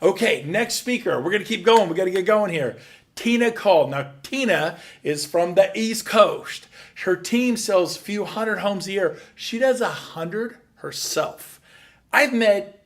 Okay, next speaker. We're going to keep going. We got to get going here. Tina Caul. Now, Tina is from the East Coast. Her team sells a few hundred homes a year. She does 100 herself. I've met,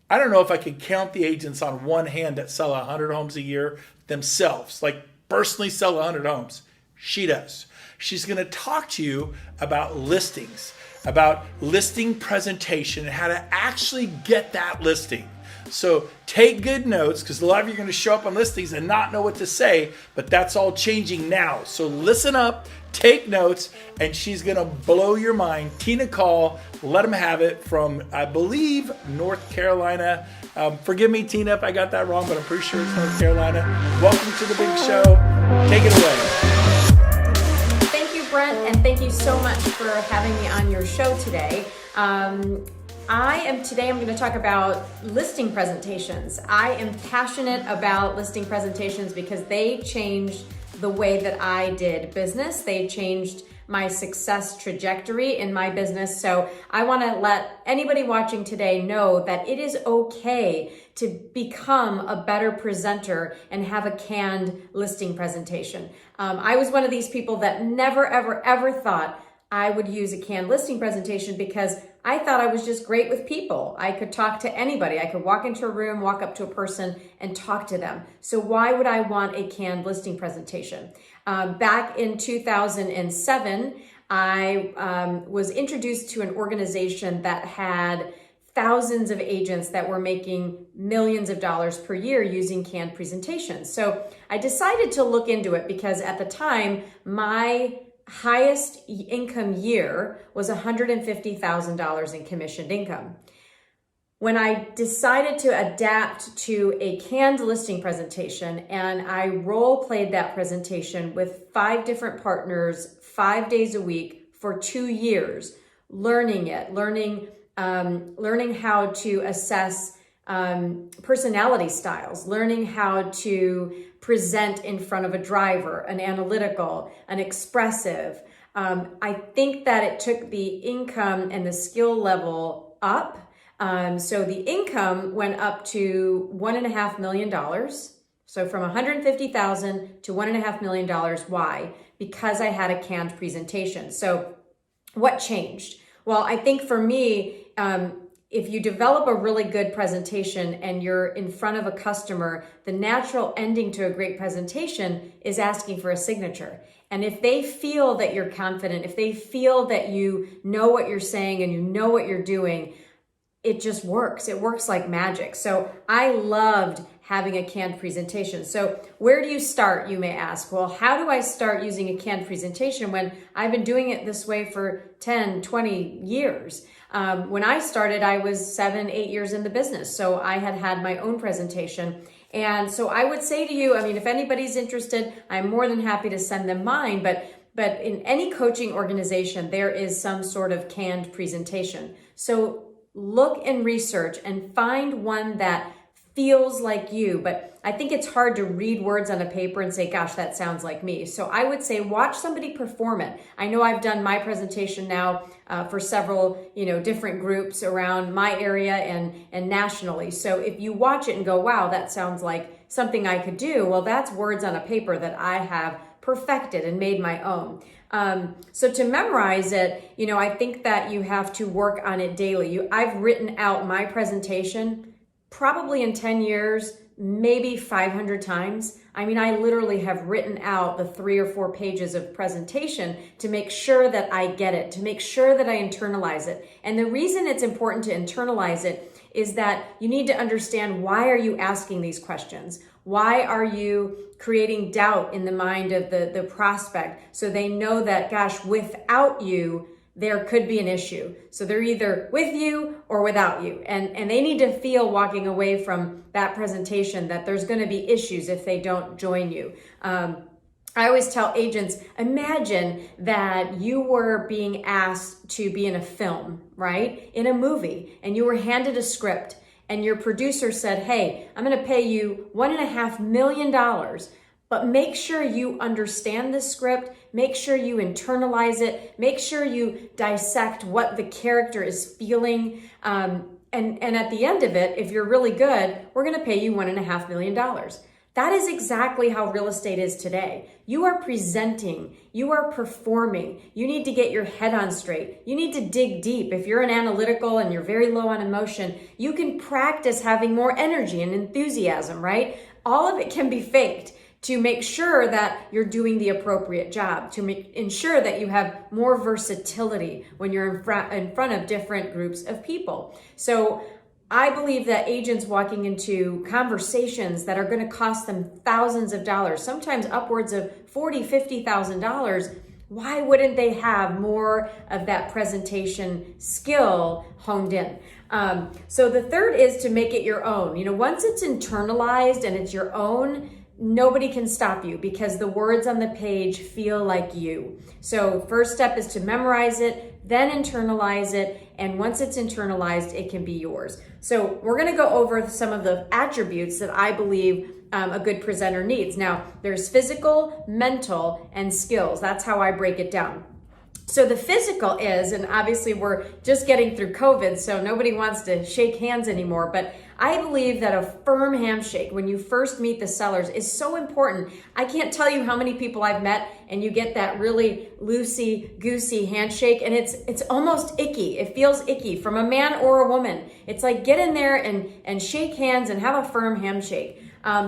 I don't know if I could count the agents on one hand that sell 100 homes a year themselves, like personally sell 100 homes. She does. She's going to talk to you about listings, about listing presentation, and how to actually get that listing. So take good notes, because a lot of you are going to show up on listings and not know what to say, but that's all changing now. So listen up, take notes, and she's going to blow your mind. Tina Caul, let them have it, from, I believe, North Carolina. Forgive me, Tina, if I got that wrong, but I'm pretty sure it's North Carolina. Welcome to the big show. Take it away. Thank you, Brent, and thank you so much for having me on your show today. I'm going to talk about listing presentations. I am passionate about listing presentations because they changed the way that I did business. They changed my success trajectory in my business. So I want to let anybody watching today know that it is okay to become a better presenter and have a canned listing presentation. I was one of these people that never, ever, ever thought I would use a canned listing presentation because I thought I was just great with people. I could talk to anybody. I could walk into a room, walk up to a person and talk to them. So why would I want a canned listing presentation? Back in 2007, I was introduced to an organization that had thousands of agents that were making millions of dollars per year using canned presentations. So I decided to look into it because at the time, my highest income year was $150,000 in commissioned income. When I decided to adapt to a canned listing presentation, and I role played that presentation with 5 different partners, 5 days a week for 2 years, learning how to assess personality styles, learning how to present in front of a driver, an analytical, an expressive. I think that it took the income and the skill level up. So the income went up to $1.5 million. So from $150,000 to $1.5 million. Why? Because I had a canned presentation. So what changed? Well, I think for me, if you develop a really good presentation and you're in front of a customer, the natural ending to a great presentation is asking for a signature. And if they feel that you're confident, if they feel that you know what you're saying and you know what you're doing, it just works. It works like magic. So I loved having a canned presentation. So where do you start, you may ask? Well, how do I start using a canned presentation when I've been doing it this way for 10, 20 years? When I started, I was 7, 8 years in the business. So I had my own presentation. And so I would say to you, I mean, if anybody's interested, I'm more than happy to send them mine. But in any coaching organization, there is some sort of canned presentation. So look and research and find one that feels like you, but I think it's hard to read words on a paper and say, gosh, that sounds like me. So I would say watch somebody perform it. I know I've done my presentation now for several, different groups around my area and nationally. So if you watch it and go, wow, that sounds like something I could do. Well, that's words on a paper that I have perfected and made my own. So to memorize it, I think that you have to work on it daily. I've written out my presentation probably in 10 years, maybe 500 times. I mean, I literally have written out the 3 or 4 pages of presentation to make sure that I get it, to make sure that I internalize it. And the reason it's important to internalize it is that you need to understand, why are you asking these questions? Why are you creating doubt in the mind of the prospect so they know that, gosh, without you, there could be an issue. So they're either with you or without you. And they need to feel walking away from that presentation that there's going to be issues if they don't join you. I always tell agents, imagine that you were being asked to be in a film, right? In a movie, and you were handed a script and your producer said, hey, I'm going to pay you $1.5 million. But make sure you understand the script, make sure you internalize it, make sure you dissect what the character is feeling, and And at the end of it, if you're really good, we're going to pay you $1.5 million. That is exactly how real estate is today. You are presenting, you are performing, you need to get your head on straight. You need to dig deep. If you're an analytical and you're very low on emotion, you can practice having more energy and enthusiasm, right? All of it can be faked to make sure that you're doing the appropriate job, to ensure that you have more versatility when you're in front of different groups of people. So I believe that agents walking into conversations that are going to cost them thousands of dollars, sometimes upwards of $40,000, $50,000, why wouldn't they have more of that presentation skill honed in? So the third is to make it your own. Once it's internalized and it's your own, nobody can stop you because the words on the page feel like you. So first step is to memorize it, then internalize it, and once it's internalized, it can be yours. So we're going to go over some of the attributes that I believe a good presenter needs. Now, there's physical, mental, and skills. That's how I break it down. So the physical is, and obviously we're just getting through COVID, so nobody wants to shake hands anymore, but I believe that a firm handshake when you first meet the sellers is so important. I can't tell you how many people I've met and you get that really loosey-goosey handshake and it's almost icky. It feels icky from a man or a woman. It's like get in there and shake hands and have a firm handshake.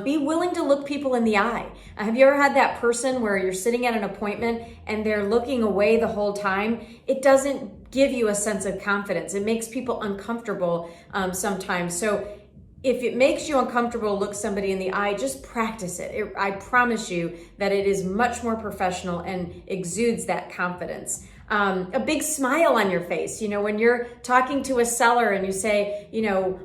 Be willing to look people in the eye. Have you ever had that person where you're sitting at an appointment and they're looking away the whole time? It doesn't give you a sense of confidence. It makes people uncomfortable sometimes. So if it makes you uncomfortable to look somebody in the eye, just practice it. I promise you that it is much more professional and exudes that confidence. A big smile on your face. When you're talking to a seller and you say,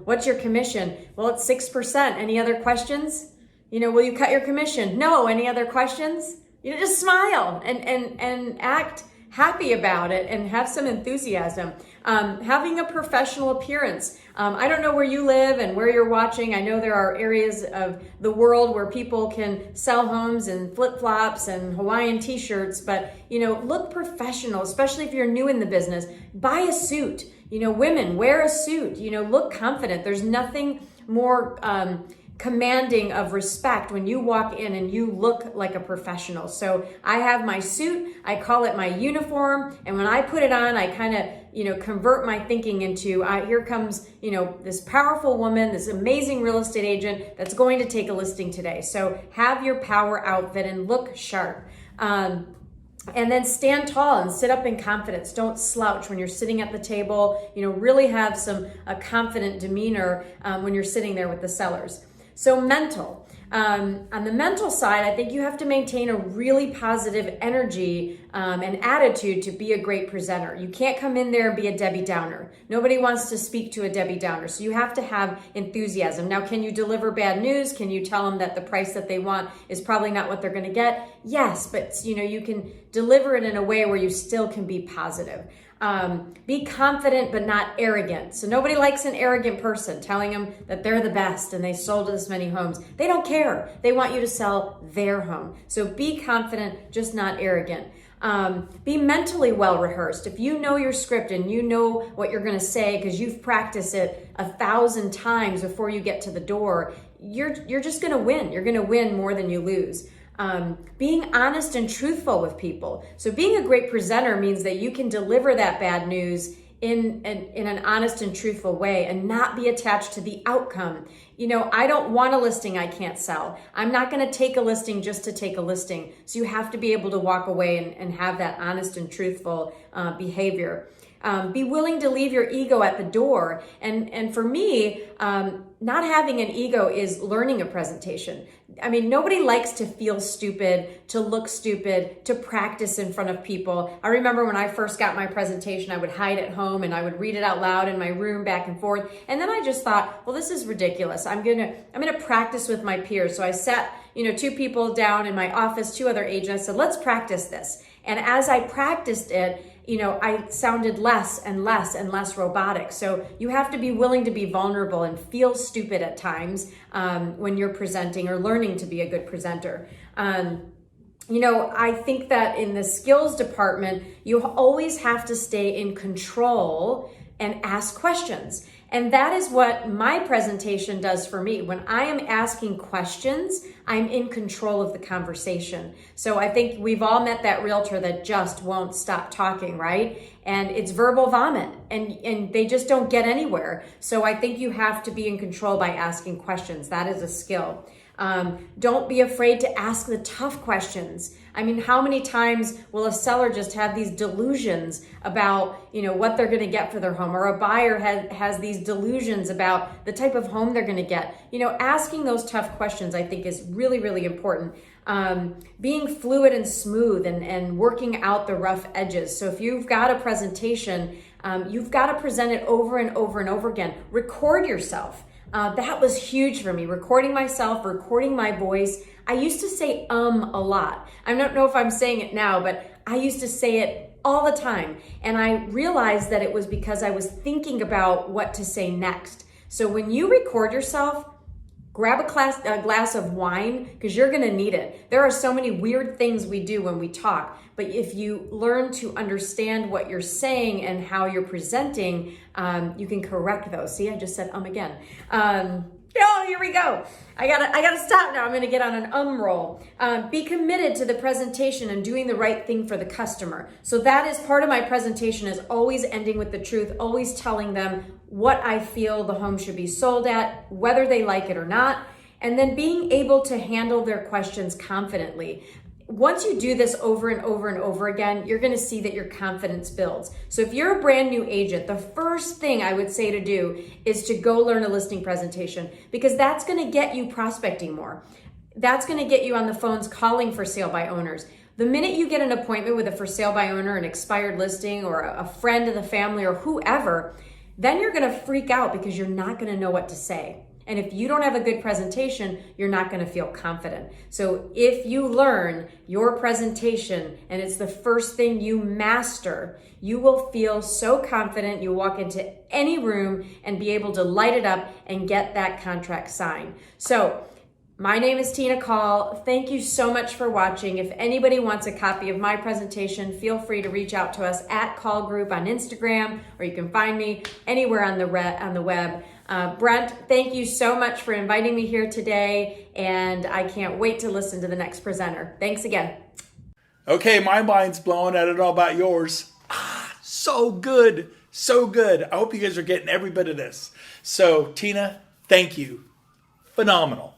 what's your commission? Well, it's 6%. Any other questions? Will you cut your commission? No. Any other questions? Just smile and act happy about it and have some enthusiasm. Having a professional appearance. I don't know where you live and where you're watching. I know there are areas of the world where people can sell homes in flip-flops and Hawaiian t-shirts, but look professional, especially if you're new in the business. Buy a suit. Women, wear a suit. Look confident. There's nothing more commanding of respect when you walk in and you look like a professional. So I have my suit, I call it my uniform, and when I put it on, I kind of, convert my thinking into, here comes, this powerful woman, this amazing real estate agent that's going to take a listing today. So have your power outfit and look sharp. And then stand tall and sit up in confidence. Don't slouch when you're sitting at the table. Really have a confident demeanor when you're sitting there with the sellers. So mental. On the mental side, I think you have to maintain a really positive energy and attitude to be a great presenter. You can't come in there and be a Debbie Downer. Nobody wants to speak to a Debbie Downer. So you have to have enthusiasm. Now, can you deliver bad news? Can you tell them that the price that they want is probably not what they're going to get? Yes, but you can deliver it in a way where you still can be positive. Be confident but not arrogant. So nobody likes an arrogant person telling them that they're the best and they sold this many homes. They don't care. They want you to sell their home. So be confident, just not arrogant. Be mentally well rehearsed. If you know your script and you know what you're going to say because you've practiced it 1,000 times before you get to the door, you're just going to win. You're going to win more than you lose. Being honest and truthful with people. So being a great presenter means that you can deliver that bad news in an honest and truthful way and not be attached to the outcome. I don't want a listing I can't sell. I'm not going to take a listing just to take a listing. So you have to be able to walk away and have that honest and truthful behavior. Be willing to leave your ego at the door. And for me, not having an ego is learning a presentation. I mean, nobody likes to feel stupid, to look stupid, to practice in front of people. I remember when I first got my presentation, I would hide at home and I would read it out loud in my room back and forth. And then I just thought, well, this is ridiculous. I'm gonna practice with my peers. So I sat, 2 people down in my office, 2 other agents. I said, let's practice this. And as I practiced it, I sounded less and less and less robotic. So you have to be willing to be vulnerable and feel stupid at times when you're presenting or learning to be a good presenter. I think that in the skills department, you always have to stay in control and ask questions. And that is what my presentation does for me. When I am asking questions, I'm in control of the conversation. So I think we've all met that realtor that just won't stop talking, right? And it's verbal vomit, and they just don't get anywhere. So I think you have to be in control by asking questions. That is a skill. Don't be afraid to ask the tough questions. I mean, how many times will a seller just have these delusions about, what they're going to get for their home, or a buyer has these delusions about the type of home they're going to get? Asking those tough questions, I think, is really, really important. Being fluid and smooth and working out the rough edges. So if you've got a presentation, you've got to present it over and over and over again. Record yourself. That was huge for me, recording myself, recording my voice. I used to say a lot. I don't know if I'm saying it now, but I used to say it all the time. And I realized that it was because I was thinking about what to say next. So when you record yourself, grab a glass of wine, because you're going to need it. There are so many weird things we do when we talk, but if you learn to understand what you're saying and how you're presenting, you can correct those. See, I just said again. Here we go. I gotta stop now. I'm gonna get on an roll. Be committed to the presentation and doing the right thing for the customer. So that is part of my presentation, is always ending with the truth, always telling them what I feel the home should be sold at, whether they like it or not, and then being able to handle their questions confidently. Once you do this over and over and over again, you're going to see that your confidence builds. So if you're a brand new agent, the first thing I would say to do is to go learn a listing presentation, because that's going to get you prospecting more. That's going to get you on the phones calling for sale by owners. The minute you get an appointment with a for sale by owner, an expired listing, or a friend of the family, or whoever, then you're going to freak out because you're not going to know what to say. And if you don't have a good presentation, you're not going to feel confident. So if you learn your presentation and it's the first thing you master, you will feel so confident. You walk into any room and be able to light it up and get that contract signed. So my name is Tina Caul. Thank you so much for watching. If anybody wants a copy of my presentation, feel free to reach out to us at Caul Group on Instagram, or you can find me anywhere on the web. Brent, thank you so much for inviting me here today, and I can't wait to listen to the next presenter. Thanks again. Okay, my mind's blown. I don't know about yours. So good. So good. I hope you guys are getting every bit of this. So, Tina, thank you. Phenomenal.